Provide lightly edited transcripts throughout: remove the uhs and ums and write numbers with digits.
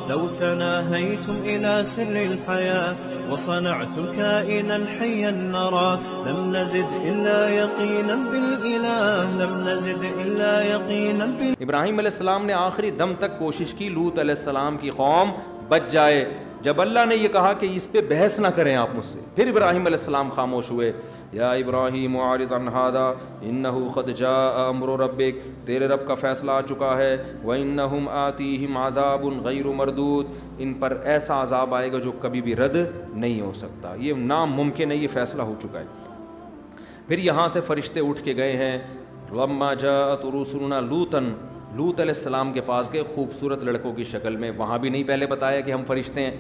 لو تناهيتم إلى سر الحياة وصنعتم كائنا حيا نرى لم نزد إلا يقينا بالإله لم نزد إلا يقينا بالإله. ابراہیم علیہ السلام نے آخری دم تک کوشش کی لوط علیہ السلام کی قوم بچ جائے. جب اللہ نے یہ کہا کہ اس پہ بحث نہ کریں آپ مجھ سے, پھر ابراہیم علیہ السلام خاموش ہوئے. یا ابراہیم اعرض عن ھذا انہ قد جاء امر ربک, تیرے رب کا فیصلہ آ چکا ہے. وانہم آتیہم عذاب غیر مردود, ان پر ایسا عذاب آئے گا جو کبھی بھی رد نہیں ہو سکتا, یہ ناممکن ہے, یہ فیصلہ ہو چکا ہے. پھر یہاں سے فرشتے اٹھ کے گئے ہیں. لما جاءت رسلنا لوطا, لوط علیہ السلام کے پاس گئے خوبصورت لڑکوں کی شکل میں. وہاں بھی نہیں پہلے بتایا کہ ہم فرشتے ہیں.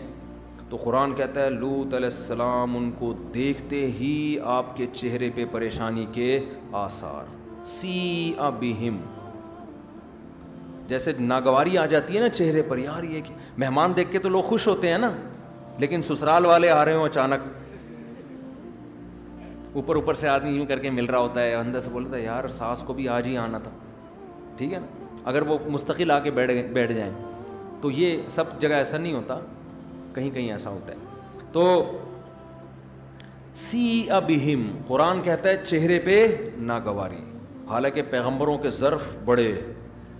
تو قرآن کہتا ہے لوط علیہ السلام ان کو دیکھتے ہی آپ کے چہرے پہ پریشانی کے آثار, سیء بہم, جیسے ناگواری آ جاتی ہے نا چہرے پر, یار یہ کہ مہمان دیکھ کے تو لوگ خوش ہوتے ہیں نا, لیکن سسرال والے آ رہے ہوں اچانک, اوپر سے آدمی یوں کر کے مل رہا ہوتا ہے, اندر سے بولتا ہے یار ساس کو بھی آج ہی آنا تھا, ٹھیک ہے نا. اگر وہ مستقل آ کے بیٹھ جائیں تو یہ سب جگہ ایسا نہیں ہوتا, کہیں کہیں ایسا ہوتا ہے. تو سیء بہم, قرآن کہتا ہے چہرے پہ ناگواری, حالانکہ پیغمبروں کے ظرف بڑے.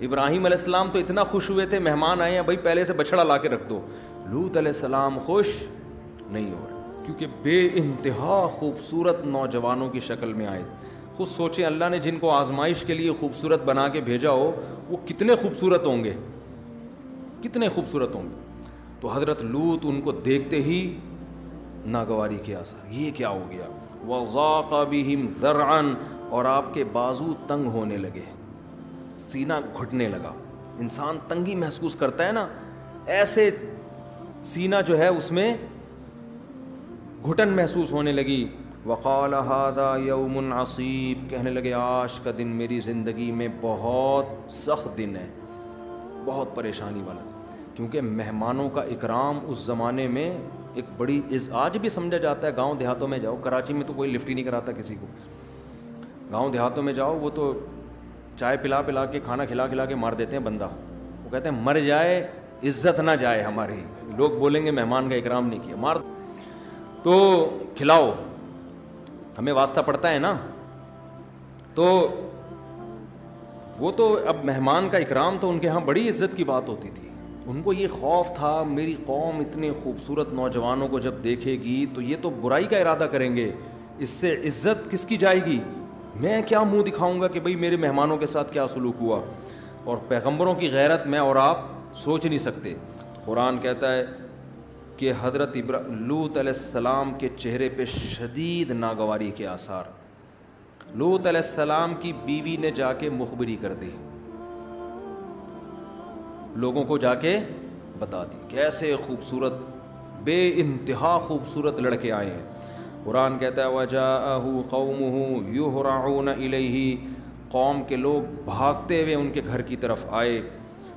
ابراہیم علیہ السلام تو اتنا خوش ہوئے تھے, مہمان آئے ہیں بھائی پہلے سے بچڑا لا کے رکھ دو. لوط علیہ السلام خوش نہیں ہو رہے کیونکہ بے انتہا خوبصورت نوجوانوں کی شکل میں آئے. خود سوچیں اللہ نے جن کو آزمائش کے لیے خوبصورت بنا کے بھیجا ہو وہ کتنے خوبصورت ہوں گے, کتنے خوبصورت ہوں گے. تو حضرت لوط ان کو دیکھتے ہی ناگواری کے آثار, یہ کیا ہو گیا. وضاق بہم ذرعا, اور آپ کے بازو تنگ ہونے لگے, سینہ گھٹنے لگا. انسان تنگی محسوس کرتا ہے نا, ایسے سینہ جو ہے اس میں گھٹن محسوس ہونے لگی. وقال ھذا یوم عصیب, کہنے لگے آج کا دن میری زندگی میں بہت سخت دن ہے, بہت پریشانی والا. کیونکہ مہمانوں کا اکرام اس زمانے میں ایک بڑی آج بھی سمجھا جاتا ہے. گاؤں دیہاتوں میں جاؤ, کراچی میں تو کوئی لفٹ ہی نہیں کراتا کسی کو. گاؤں دیہاتوں میں جاؤ وہ تو چائے پلا کے کھانا کھلا کے مار دیتے ہیں بندہ. وہ کہتے ہیں مر جائے عزت نہ جائے ہماری, لوگ بولیں گے مہمان کا اکرام نہیں کیا, مار تو کھلاؤ, ہمیں واسطہ پڑتا ہے نا. تو وہ تو اب مہمان کا اکرام تو ان کے ہاں بڑی عزت کی بات ہوتی تھی. ان کو یہ خوف تھا میری قوم اتنے خوبصورت نوجوانوں کو جب دیکھے گی تو یہ تو برائی کا ارادہ کریں گے, اس سے عزت کس کی جائے گی, میں کیا منہ دکھاؤں گا کہ بھئی میرے مہمانوں کے ساتھ کیا سلوک ہوا. اور پیغمبروں کی غیرت میں اور آپ سوچ نہیں سکتے. قرآن کہتا ہے کہ حضرت لوط علیہ السلام کے چہرے پہ شدید ناگواری کے آثار. لوط علیہ السلام کی بیوی نے جا کے مخبری کر دی, لوگوں کو جا کے بتا دی کہ ایسے خوبصورت بے انتہا خوبصورت لڑکے آئے ہیں. قرآن کہتا ہے وجاءہ قومہ یہرعون الیہ, قوم کے لوگ بھاگتے ہوئے ان کے گھر کی طرف آئے.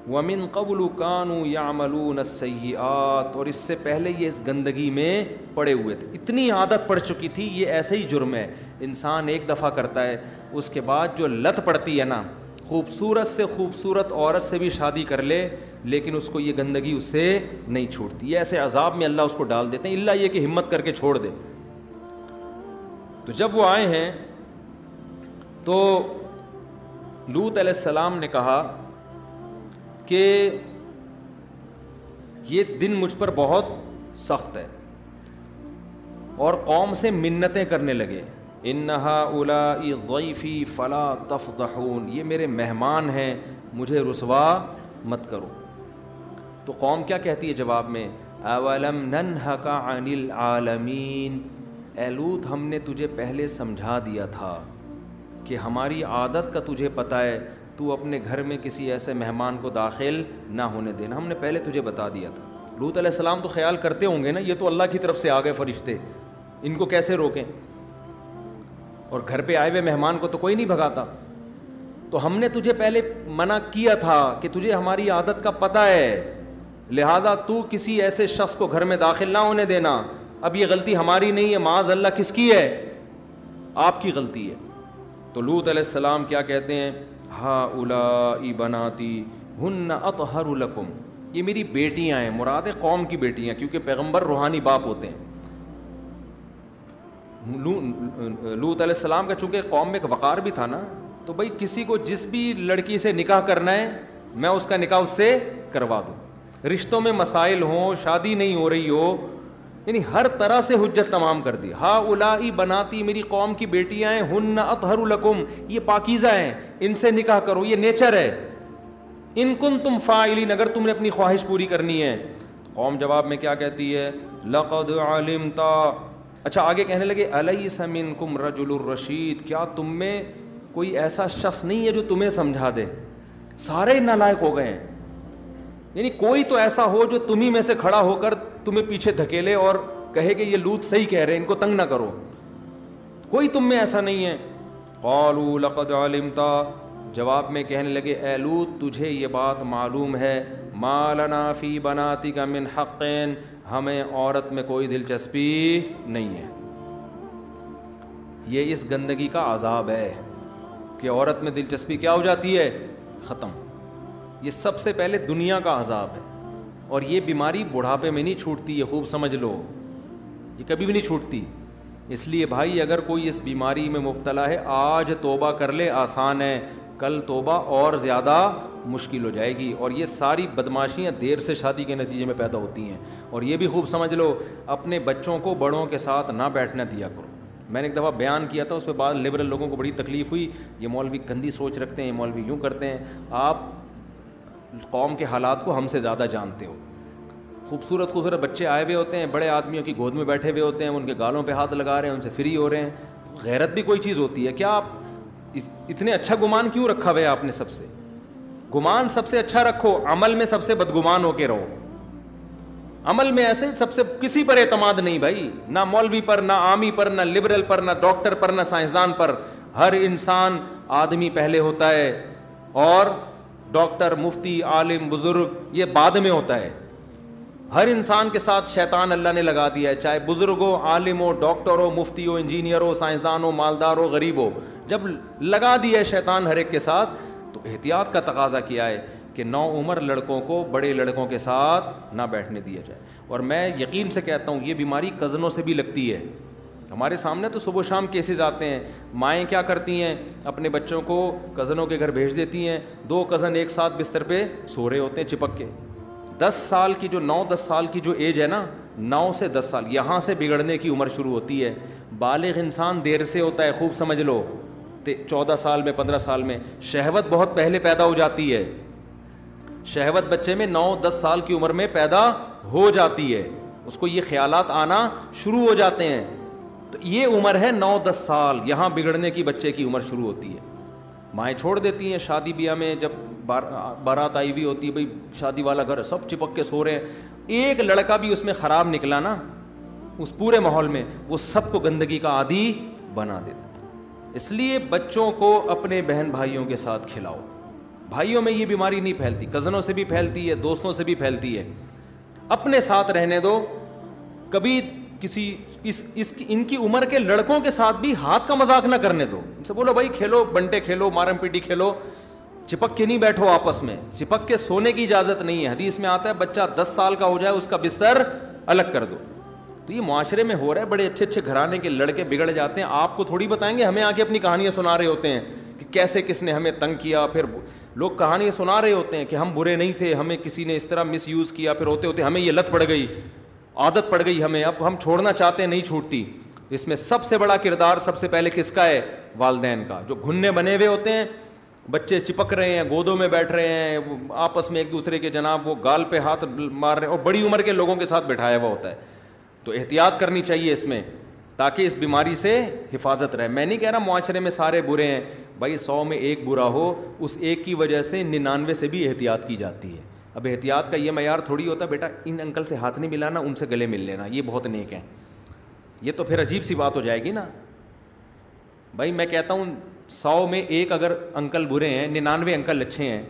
ومن قبل كانوا يعملون السیئات, اور اس سے پہلے یہ اس گندگی میں پڑے ہوئے تھے, اتنی عادت پڑ چکی تھی. یہ ایسے ہی جرم ہے, انسان ایک دفعہ کرتا ہے اس کے بعد جو لت پڑتی ہے نا, خوبصورت سے خوبصورت عورت سے بھی شادی کر لے لیکن اس کو یہ گندگی اس سے نہیں چھوڑتی. ایسے عذاب میں اللہ اس کو ڈال دیتے ہیں, الا یہ کہ ہمت کر کے چھوڑ دے. تو جب وہ آئے ہیں تو لوط علیہ السلام نے کہا کہ یہ دن مجھ پر بہت سخت ہے, اور قوم سے منتیں کرنے لگے. ان ہؤلاء ضیفی فلا تفضحون, یہ میرے مہمان ہیں مجھے رسوا مت کرو. تو قوم کیا کہتی ہے جواب میں, اولم ننہک عن العالمین, اے لوط ہم نے تجھے پہلے سمجھا دیا تھا کہ ہماری عادت کا تجھے پتہ ہے, تو اپنے گھر میں کسی ایسے مہمان کو داخل نہ ہونے دینا, ہم نے پہلے تجھے بتا دیا تھا. لوط علیہ السلام تو خیال کرتے ہوں گے نا یہ تو اللہ کی طرف سے آ گئے فرشتے, ان کو کیسے روکیں, اور گھر پہ آئے ہوئے مہمان کو تو کوئی نہیں بھگاتا. تو ہم نے تجھے پہلے منع کیا تھا کہ تجھے ہماری عادت کا پتہ ہے, لہذا تو کسی ایسے شخص کو گھر میں داخل نہ ہونے دینا. اب یہ غلطی ہماری نہیں ہے, معاذ اللہ کس کی ہے, آپ کی غلطی ہے. تو لوط علیہ السلام کیا کہتے ہیں, ہؤلاء بناتی ہن اطہر لکم, یہ میری بیٹیاں ہیں, مراد ہے قوم کی بیٹیاں, کیونکہ پیغمبر روحانی باپ ہوتے ہیں. لوط علیہ السلام کا چونکہ قوم میں ایک وقار بھی تھا نا, تو بھائی کسی کو جس بھی لڑکی سے نکاح کرنا ہے میں اس کا نکاح اس سے کروا دوں. رشتوں میں مسائل ہوں, شادی نہیں ہو رہی ہو, یعنی ہر طرح سے حجت تمام کر دی. ہا اولائی بناتی, میری قوم کی بیٹیاں ہیں, ہن اطہر لکم, یہ پاکیزہ ہیں, ان سے نکاح کرو, یہ نیچر ہے. ان کنتم فاعلین, اگر تم نے اپنی خواہش پوری کرنی ہے. قوم جواب میں کیا کہتی ہے؟ لقد علمت. اچھا آگے کہنے لگے الیس منکم رجل الرشید, کیا تم میں کوئی ایسا شخص نہیں ہے جو تمہیں سمجھا دے؟ سارے نالائق ہو گئے ہیں, یعنی کوئی تو ایسا ہو جو تمہیں میں سے کھڑا ہو کر تمہیں پیچھے دھکیلے اور کہے کہ یہ لوط صحیح کہہ رہے ہیں, ان کو تنگ نہ کرو. کوئی تم میں ایسا نہیں ہے. قالوا لقد علمت, جواب میں کہنے لگے اے لوط تجھے یہ بات معلوم ہے, ما لنا فی بناتک من حق, ہمیں عورت میں کوئی دلچسپی نہیں ہے. یہ اس گندگی کا عذاب ہے کہ عورت میں دلچسپی کیا ہو جاتی ہے؟ ختم. یہ سب سے پہلے دنیا کا عذاب ہے, اور یہ بیماری بڑھاپے میں نہیں چھوٹتی, یہ خوب سمجھ لو, یہ کبھی بھی نہیں چھوٹتی. اس لیے بھائی اگر کوئی اس بیماری میں مبتلا ہے, آج توبہ کر لے, آسان ہے, کل توبہ اور زیادہ مشکل ہو جائے گی. اور یہ ساری بدماشیاں دیر سے شادی کے نتیجے میں پیدا ہوتی ہیں. اور یہ بھی خوب سمجھ لو, اپنے بچوں کو بڑوں کے ساتھ نہ بیٹھنے دیا کرو. میں نے ایک دفعہ بیان کیا تھا, اس پہ بعض لبرل لوگوں کو بڑی تکلیف ہوئی, یہ مولوی گندی سوچ رکھتے ہیں, مولوی یوں کرتے ہیں. آپ قوم کے حالات کو ہم سے زیادہ جانتے ہو. خوبصورت خوبصورت بچے آئے ہوئے ہوتے ہیں, بڑے آدمیوں کی گود میں بیٹھے ہوئے ہوتے ہیں, ان کے گالوں پہ ہاتھ لگا رہے ہیں, ان سے فری ہو رہے ہیں. غیرت بھی کوئی چیز ہوتی ہے کیا؟ آپ اتنے اچھا گمان کیوں رکھا ہوا ہے آپ نے؟ سب سے گمان سب سے اچھا رکھو, عمل میں سب سے بدگمان ہو کے رہو. عمل میں ایسے سب سے کسی پر اعتماد نہیں بھائی, نہ مولوی پر, نہ عامی پر, نہ لبرل پر, نہ ڈاکٹر پر, نہ سائنسدان پر. ہر انسان آدمی پہلے ہوتا ہے, اور ڈاکٹر, مفتی, عالم, بزرگ یہ بعد میں ہوتا ہے. ہر انسان کے ساتھ شیطان اللہ نے لگا دیا ہے, چاہے بزرگ ہو, عالم ہو, ڈاکٹر ہو, مفتی ہو, انجینئر ہو, سائنسدان ہو, مالدار ہو, غریب ہو. جب لگا دیا ہے شیطان ہر ایک کے ساتھ, تو احتیاط کا تقاضا کیا ہے کہ نو عمر لڑکوں کو بڑے لڑکوں کے ساتھ نہ بیٹھنے دیا جائے. اور میں یقین سے کہتا ہوں یہ بیماری کزنوں سے بھی لگتی ہے. ہمارے سامنے تو صبح شام کیسز آتے ہیں, مائیں کیا کرتی ہیں, اپنے بچوں کو کزنوں کے گھر بھیج دیتی ہیں, 2 کزن ایک ساتھ بستر پہ سو رہے ہوتے ہیں چپک کے. 10 سال کی جو 9-10 سال کی جو ایج ہے نا, 9 سے 10 سال, یہاں سے بگڑنے کی عمر شروع ہوتی ہے. بالغ انسان دیر سے ہوتا ہے, خوب سمجھ لو, 14 سال میں, 15 سال میں. شہوت بہت پہلے پیدا ہو جاتی ہے, شہوت بچے میں 9-10 سال کی عمر میں پیدا ہو جاتی ہے, اس کو یہ خیالات آنا شروع ہو جاتے ہیں. تو یہ عمر ہے 9-10 سال, یہاں بگڑنے کی بچے کی عمر شروع ہوتی ہے. مائیں چھوڑ دیتی ہیں شادی بیاہ میں, جب بارات آئی ہوئی ہوتی ہے, بھائی شادی والا گھر, سب چپک کے سو رہے ہیں. ایک لڑکا بھی اس میں خراب نکلا نا, اس پورے ماحول میں, وہ سب کو گندگی کا عادی بنا دیتا. اس لیے بچوں کو اپنے بہن بھائیوں کے ساتھ کھلاؤ. بھائیوں میں یہ بیماری نہیں پھیلتی, کزنوں سے بھی پھیلتی ہے, دوستوں سے بھی پھیلتی ہے. اپنے ساتھ رہنے دو. کبھی کسی ان کی عمر کے لڑکوں کے ساتھ بھی ہاتھ کا مذاق نہ کرنے دو. ان سے بولو بھائی کھیلو, بنٹے کھیلو, مارم پیٹی کھیلو, چپک کے نہیں بیٹھو آپس میں. چپک کے سونے کی اجازت نہیں ہے. حدیث میں آتا ہے بچہ 10 سال کا ہو جائے اس کا بستر الگ کر دو. تو یہ معاشرے میں ہو رہا ہے, بڑے اچھے اچھے گھرانے کے لڑکے بگڑ جاتے ہیں. آپ کو تھوڑی بتائیں گے, ہمیں آ کے اپنی کہانیاں سنا رہے ہوتے ہیں کہ کیسے کس نے ہمیں تنگ کیا. پھر لوگ کہانیاں سنا رہے ہوتے ہیں کہ ہم برے نہیں تھے, ہمیں کسی نے اس طرح مس یوز کیا, پھر ہوتے ہوتے ہمیں یہ لت پڑ گئی, عادت پڑ گئی ہمیں, اب ہم چھوڑنا چاہتے ہیں نہیں چھوٹتی. اس میں سب سے بڑا کردار سب سے پہلے کس کا ہے؟ والدین کا. جو گھننے بنے ہوئے ہوتے ہیں, بچے چپک رہے ہیں, گودوں میں بیٹھ رہے ہیں, آپس میں ایک دوسرے کے جناب وہ گال پہ ہاتھ مار رہے ہیں, اور بڑی عمر کے لوگوں کے ساتھ بٹھایا ہوا ہوتا ہے. تو احتیاط کرنی چاہیے اس میں, تاکہ اس بیماری سے حفاظت رہے. میں نہیں کہہ رہا معاشرے میں سارے برے ہیں بھائی, 100 میں ایک برا ہو, اس ایک کی وجہ سے 99 سے بھی احتیاط کی جاتی ہے. اب احتیاط کا یہ معیار تھوڑی ہوتا بیٹا ان انکل سے ہاتھ نہیں ملانا, ان سے گلے مل لینا, یہ بہت نیک ہیں. یہ تو پھر عجیب سی بات ہو جائے گی نا بھائی. میں کہتا ہوں 100 میں ایک اگر انکل برے ہیں, 99 انکل اچھے ہیں,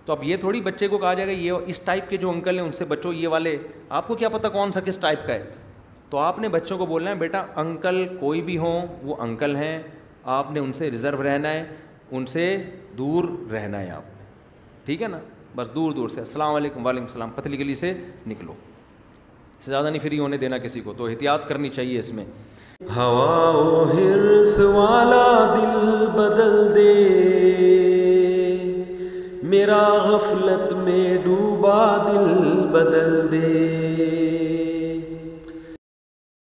تو اب یہ تھوڑی بچے کو کہا جائے گا یہ اس ٹائپ کے جو انکل ہیں ان سے بچو, یہ والے آپ کو کیا پتہ کون سا کس ٹائپ کا ہے. تو آپ نے بچوں کو بولنا ہے بیٹا انکل کوئی بھی ہوں وہ انکل ہیں, آپ نے ان سے ریزرو رہنا ہے, ان سے دور رہنا ہے آپ نے, ٹھیک ہے نا. بس دور دور سے السلام علیکم وعلیکم السلام، پتلی گلی سے نکلو، اس سے زیادہ نہیں فری ہونے دینا کسی کو. تو احتیاط کرنی چاہیے اس میں. ہوا و حرص والا دل بدل دے، میرا غفلت میں ڈوبا دل بدل دے.